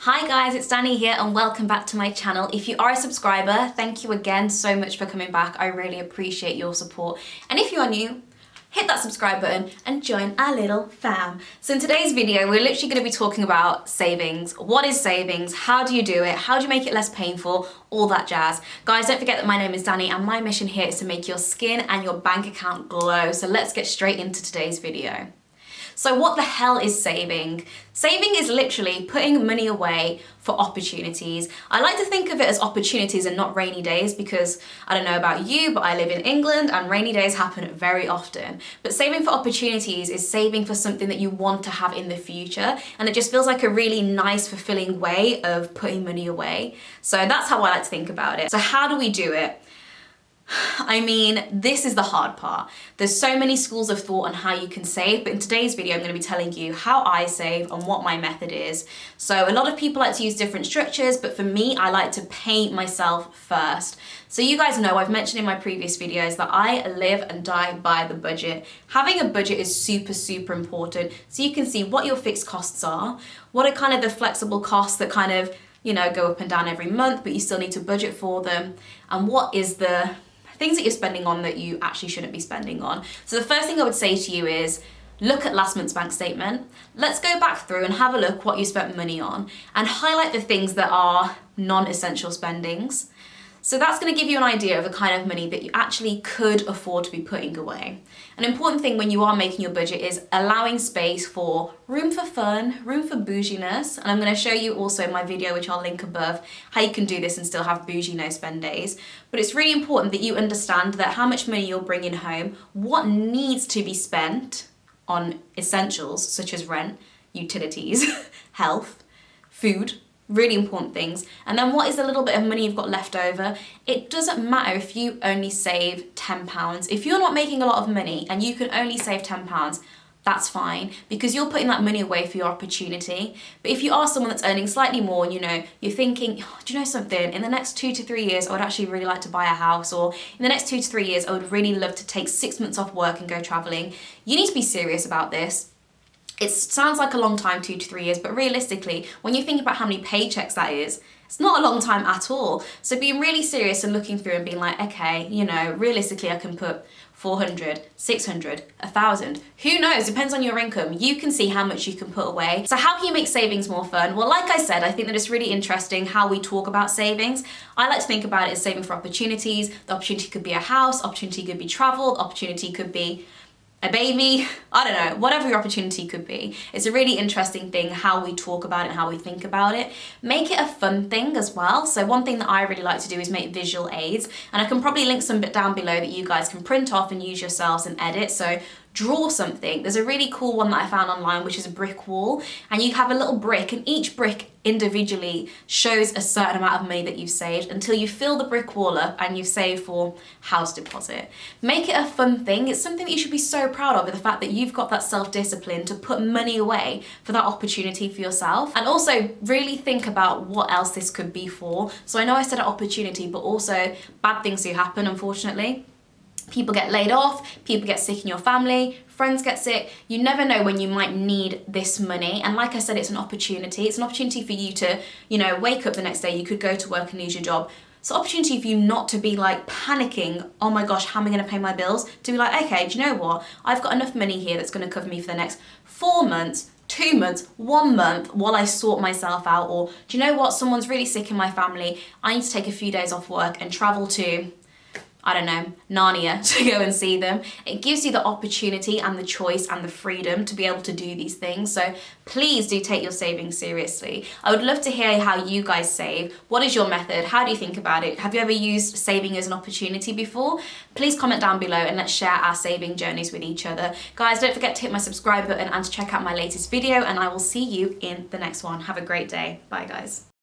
Hi guys, it's Dani here and welcome back to my channel. If you are a subscriber, thank you again so much for coming back. I really appreciate your support. And if you are new, hit that subscribe button and join our little fam. So in today's video, we're literally going to be talking about savings. What is savings? How do you do it? How do you make it less painful? All that jazz. Guys, don't forget that my name is Dani and my mission here is to make your skin and your bank account glow. So let's get straight into today's video. So what the hell is saving? Saving is literally putting money away for opportunities. I like to think of it as opportunities and not rainy days because I don't know about you, but I live in England and rainy days happen very often. But saving for opportunities is saving for something that you want to have in the future. And it just feels like a really nice, fulfilling way of putting money away. So that's how I like to think about it. So how do we do it? I mean, this is the hard part. There's so many schools of thought on how you can save, but in today's video, I'm going to be telling you how I save and what my method is. So a lot of people like to use different structures, but for me, I like to pay myself first. So you guys know, I've mentioned in my previous videos that I live and die by the budget. Having a budget is super, super important. So you can see what your fixed costs are, what are kind of the flexible costs that kind of, go up and down every month, but you still need to budget for them, and what is the things that you're spending on that you actually shouldn't be spending on. So the first thing I would say to you is look at last month's bank statement. Let's go back through and have a look what you spent money on and highlight the things that are non-essential spendings. So that's going to give you an idea of the kind of money that you actually could afford to be putting away. An important thing when you are making your budget is allowing space for room for fun, room for bouginess. And I'm going to show you also in my video, which I'll link above, how you can do this and still have bougie no spend days. But it's really important that you understand that how much money you're bringing home, what needs to be spent on essentials such as rent, utilities, health, food, really important things. And then what is the little bit of money you've got left over? It doesn't matter if you only save £10. If you're not making a lot of money and you can only save £10, that's fine because you're putting that money away for your opportunity. But if you are someone that's earning slightly more, you're thinking, oh, do you know something? In the next 2 to 3 years, I would actually really like to buy a house, or in the next 2 to 3 years, I would really love to take 6 months off work and go traveling. You need to be serious about this. It sounds like a long time, 2 to 3 years, but realistically, when you think about how many paychecks that is, it's not a long time at all. So being really serious and looking through and being like, okay, realistically I can put 400, 600, 1,000, who knows, depends on your income. You can see how much you can put away. So how can you make savings more fun? Well, like I said, I think that it's really interesting how we talk about savings. I like to think about it as saving for opportunities. The opportunity could be a house, opportunity could be travel, opportunity could be a baby, I don't know, whatever your opportunity could be. It's a really interesting thing how we talk about it and how we think about it. Make it a fun thing as well. So one thing that I really like to do is make visual aids, and I can probably link some bit down below that you guys can print off and use yourselves and edit. So draw something. There's a really cool one that I found online, which is a brick wall, and you have a little brick, and each brick individually shows a certain amount of money that you've saved until you fill the brick wall up and you've saved for house deposit. Make it a fun thing. It's something that you should be so proud of, the fact that you've got that self-discipline to put money away for that opportunity for yourself. And also really think about what else this could be for. So I know I said an opportunity, but also bad things do happen, unfortunately. People get laid off, people get sick in your family, friends get sick. You never know when you might need this money. And like I said, it's an opportunity. It's an opportunity for you to, wake up the next day. You could go to work and lose your job. It's an opportunity for you not to be like panicking, oh my gosh, how am I going to pay my bills? To be like, okay, do you know what? I've got enough money here that's going to cover me for the next 4 months, 2 months, 1 month while I sort myself out. Or do you know what? Someone's really sick in my family. I need to take a few days off work and travel to, I don't know, Narnia to go and see them. It gives you the opportunity and the choice and the freedom to be able to do these things. So please do take your savings seriously. I would love to hear how you guys save. What is your method? How do you think about it? Have you ever used saving as an opportunity before? Please comment down below and let's share our saving journeys with each other. Guys, don't forget to hit my subscribe button and to check out my latest video, and I will see you in the next one. Have a great day. Bye guys.